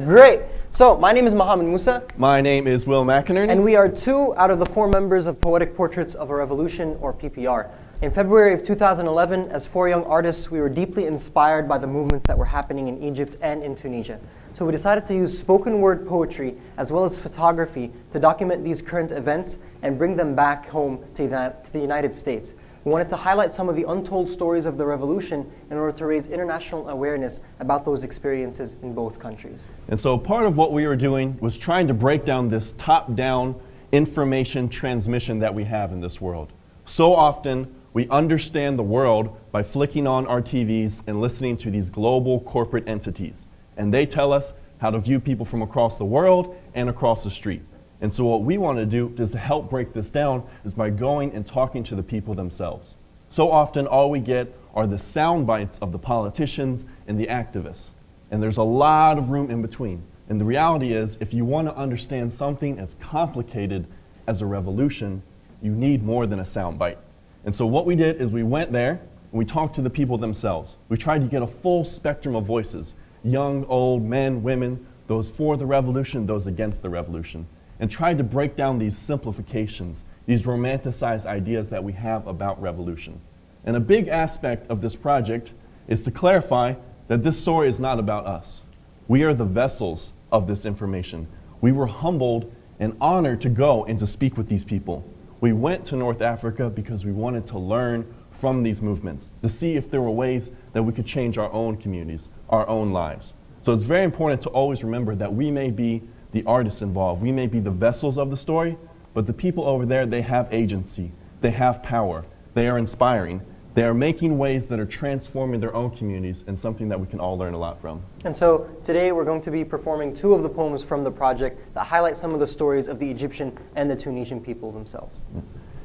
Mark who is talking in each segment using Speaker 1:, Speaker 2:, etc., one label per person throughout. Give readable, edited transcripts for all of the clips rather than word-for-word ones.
Speaker 1: Great. So, my name is Mohammad Moussa.
Speaker 2: My name is McInerney.
Speaker 1: And we are 2 out of the 4 members of Poetic Portraits of a Revolution, or PPR. In February of 2011, as 4 young artists, we were deeply inspired by the movements that were happening in Egypt and in Tunisia. So we decided to use spoken word poetry as well as photography to document these current events and bring them back home to the United States. We wanted to highlight some of the untold stories of the revolution in order to raise international awareness about those experiences in both countries.
Speaker 2: And so part of what we were doing was trying to break down this top-down information transmission that we have in this world. So often, we understand the world by flicking on our TVs and listening to these global corporate entities. And they tell us how to view people from across the world and across the street. And so what we want to do is to help break this down is by going and talking to the people themselves. So often all we get are the sound bites of the politicians and the activists. And there's a lot of room in between. And the reality is, if you want to understand something as complicated as a revolution, you need more than a sound bite. And so what we did is we went there and we talked to the people themselves. We tried to get a full spectrum of voices, young, old, men, women, those for the revolution, those against the revolution, and tried to break down these simplifications, these romanticized ideas that we have about revolution. And a big aspect of this project is to clarify that this story is not about us. We are the vessels of this information. We were humbled and honored to go and to speak with these people. We went to North Africa because we wanted to learn from these movements, to see if there were ways that we could change our own communities, our own lives. So it's very important to always remember that we may be the artists involved, we may be the vessels of the story, but the people over there, they have agency, they have power, they are inspiring, they are making ways that are transforming their own communities, and something that we can all learn a lot from.
Speaker 1: And so today we're going to be performing 2 of the poems from the project that highlight some of the stories of the Egyptian and the Tunisian people themselves.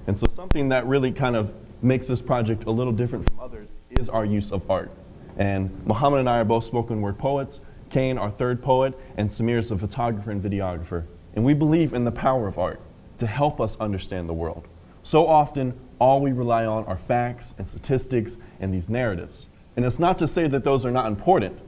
Speaker 2: And so something that really kind of makes this project a little different from others is our use of art. And Mohammad and I are both spoken word poets, Kane, our 3rd poet, and Sameer is a photographer and videographer. And we believe in the power of art to help us understand the world. So often, all we rely on are facts and statistics and these narratives. And it's not to say that those are not important,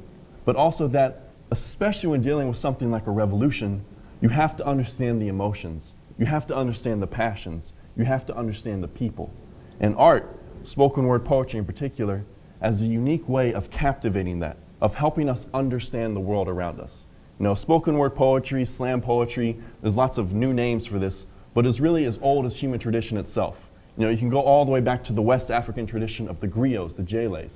Speaker 2: but also that, especially when dealing with something like a revolution, you have to understand the emotions. You have to understand the passions. You have to understand the people. And art, spoken word poetry in particular, as a unique way of captivating that, of helping us understand the world around us. You know, spoken word poetry, slam poetry, there's lots of new names for this, but it's really as old as human tradition itself. You know, you can go all the way back to the West African tradition of the griots, the jeles.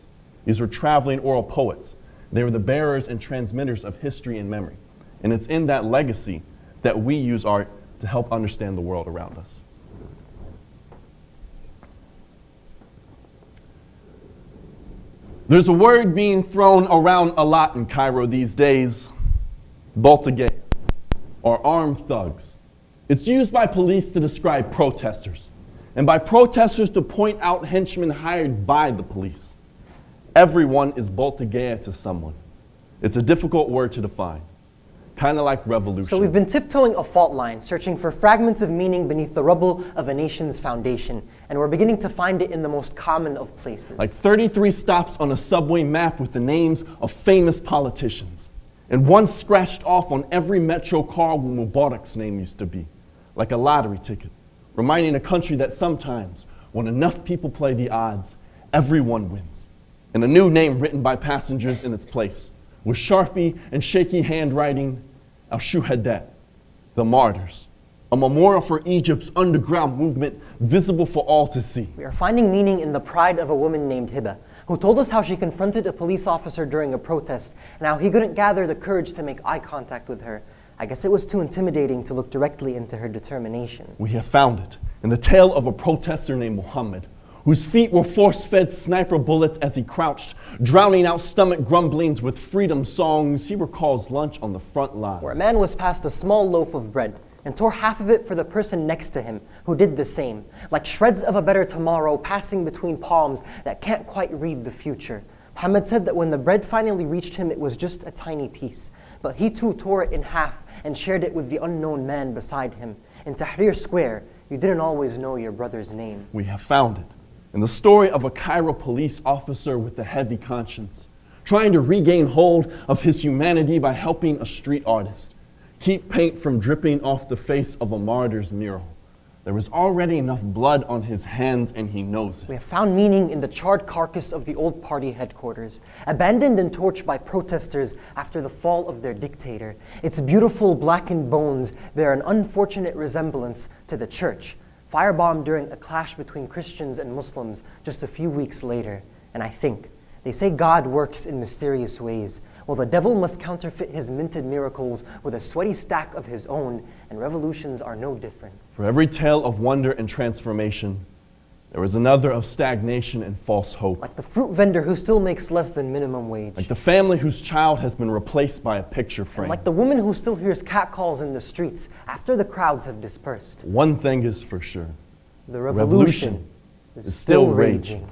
Speaker 2: These were traveling oral poets. They were the bearers and transmitters of history and memory. And it's in that legacy that we use art to help understand the world around us. There's a word being thrown around a lot in Cairo these days, boltagay, or armed thugs. It's used by police to describe protesters, and by protesters to point out henchmen hired by the police. Everyone is boltagay to someone. It's a difficult word to define, kind of like revolution.
Speaker 1: So we've been tiptoeing a fault line, searching for fragments of meaning beneath the rubble of a nation's foundation, and we're beginning to find it in the most common of places.
Speaker 2: Like 33 stops on a subway map with the names of famous politicians, and one scratched off on every metro car where Mubarak's name used to be, like a lottery ticket, reminding a country that sometimes, when enough people play the odds, everyone wins. And a new name written by passengers in its place, with Sharpie and shaky handwriting, Al-Shuhada, the martyrs, a memorial for Egypt's underground movement visible for all to see.
Speaker 1: We are finding meaning in the pride of a woman named Hiba, who told us how she confronted a police officer during a protest and how he couldn't gather the courage to make eye contact with her. I guess it was too intimidating to look directly into her determination.
Speaker 2: We have found it in the tale of a protester named Muhammad, whose feet were force-fed sniper bullets as he crouched, drowning out stomach grumblings with freedom songs he recalls lunch on the front line.
Speaker 1: Where a man was passed a small loaf of bread and tore half of it for the person next to him who did the same, like shreds of a better tomorrow passing between palms that can't quite read the future. Muhammad said that when the bread finally reached him, it was just a tiny piece, but he too tore it in half and shared it with the unknown man beside him. In Tahrir Square, you didn't always know your brother's name.
Speaker 2: We have found it in the story of a Cairo police officer with a heavy conscience, trying to regain hold of his humanity by helping a street artist keep paint from dripping off the face of a martyr's mural. There was already enough blood on his hands, and he knows it.
Speaker 1: We have found meaning in the charred carcass of the old party headquarters, abandoned and torched by protesters after the fall of their dictator. Its beautiful blackened bones bear an unfortunate resemblance to the church, firebombed during a clash between Christians and Muslims just a few weeks later. And I think, they say God works in mysterious ways. Well, the devil must counterfeit his minted miracles with a sweaty stack of his own, and revolutions are no different.
Speaker 2: For every tale of wonder and transformation, there is another of stagnation and false hope.
Speaker 1: Like the fruit vendor who still makes less than minimum wage.
Speaker 2: Like the family whose child has been replaced by a picture frame.
Speaker 1: And like the woman who still hears catcalls in the streets after the crowds have dispersed.
Speaker 2: One thing is for sure.
Speaker 1: The revolution is still raging.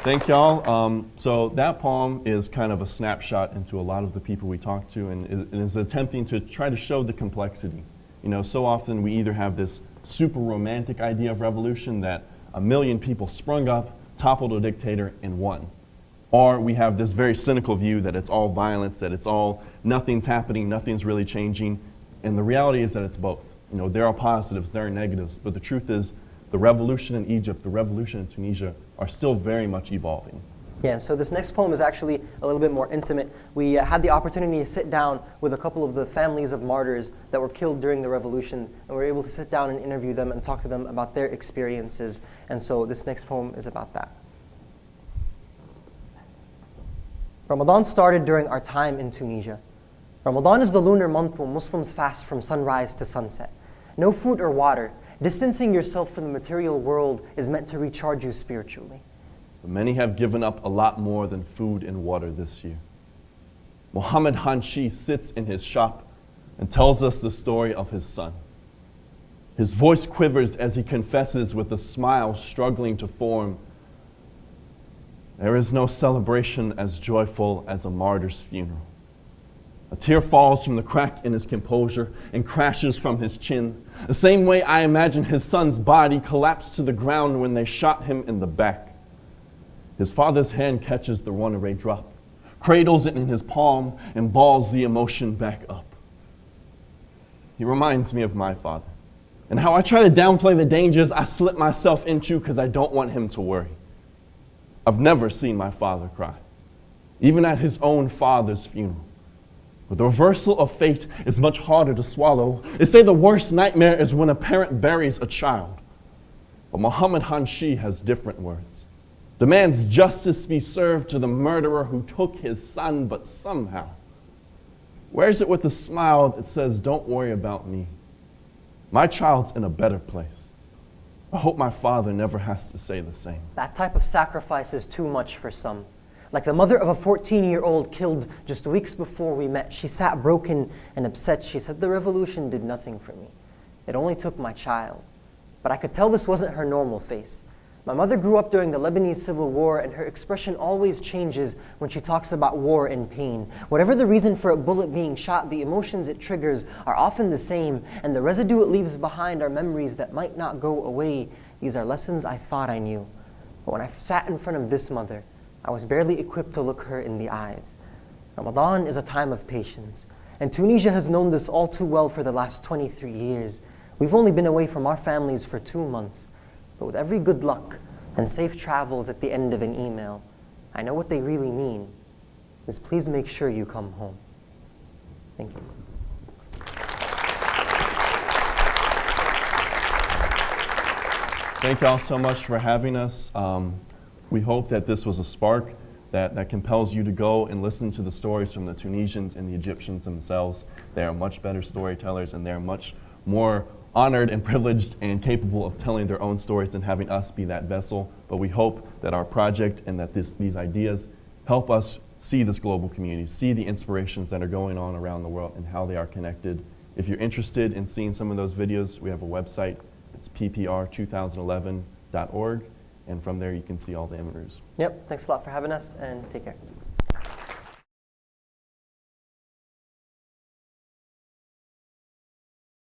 Speaker 2: Thank y'all. So that poem is kind of a snapshot into a lot of the people we talk to, and is attempting to try to show the complexity. You know, so often we either have this super romantic idea of revolution that 1 million people sprung up, toppled a dictator, and won. Or we have this very cynical view that it's all violence, that it's all, nothing's happening, nothing's really changing. And the reality is that it's both. You know, there are positives, there are negatives, but the truth is the revolution in Egypt, the revolution in Tunisia are still very much evolving.
Speaker 1: Yeah, so this next poem is actually a little bit more intimate. We had the opportunity to sit down with a couple of the families of martyrs that were killed during the revolution, and we were able to sit down and interview them and talk to them about their experiences. And so this next poem is about that. Ramadan started during our time in Tunisia. Ramadan is the lunar month when Muslims fast from sunrise to sunset. No food or water. Distancing yourself from the material world is meant to recharge you spiritually.
Speaker 2: But many have given up a lot more than food and water this year. Mohammad Moussa sits in his shop and tells us the story of his son. His voice quivers as he confesses with a smile struggling to form. There is no celebration as joyful as a martyr's funeral. A tear falls from the crack in his composure and crashes from his chin, the same way I imagine his son's body collapsed to the ground when they shot him in the back. His father's hand catches the runaway drop, cradles it in his palm, and balls the emotion back up. He reminds me of my father, and how I try to downplay the dangers I slip myself into because I don't want him to worry. I've never seen my father cry, even at his own father's funeral. But the reversal of fate is much harder to swallow. They say the worst nightmare is when a parent buries a child. But Mohammad Moussa has different words. Demands justice be served to the murderer who took his son, but somehow wears it with a smile that says, don't worry about me. My child's in a better place. I hope my father never has to say the same.
Speaker 1: That type of sacrifice is too much for some. Like the mother of a 14-year-old killed just weeks before we met, she sat broken and upset. She said, the revolution did nothing for me. It only took my child. But I could tell this wasn't her normal face. My mother grew up during the Lebanese Civil War, and her expression always changes when she talks about war and pain. Whatever the reason for a bullet being shot, the emotions it triggers are often the same, and the residue it leaves behind are memories that might not go away. These are lessons I thought I knew. But when I sat in front of this mother, I was barely equipped to look her in the eyes. Ramadan is a time of patience, and Tunisia has known this all too well for the last 23 years. We've only been away from our families for 2 months, but with every good luck and safe travels at the end of an email, I know what they really mean is please make sure you come home. Thank you.
Speaker 2: Thank y'all so much for having us. We hope that this was a spark that compels you to go and listen to the stories from the Tunisians and the Egyptians themselves. They are much better storytellers, and they're much more honored and privileged and capable of telling their own stories than having us be that vessel. But we hope that our project and that these ideas help us see this global community, see the inspirations that are going on around the world and how they are connected. If you're interested in seeing some of those videos, we have a website. It's ppr2011.org. And from there, you can see all the images.
Speaker 1: Yep, thanks a lot for having us, and take care.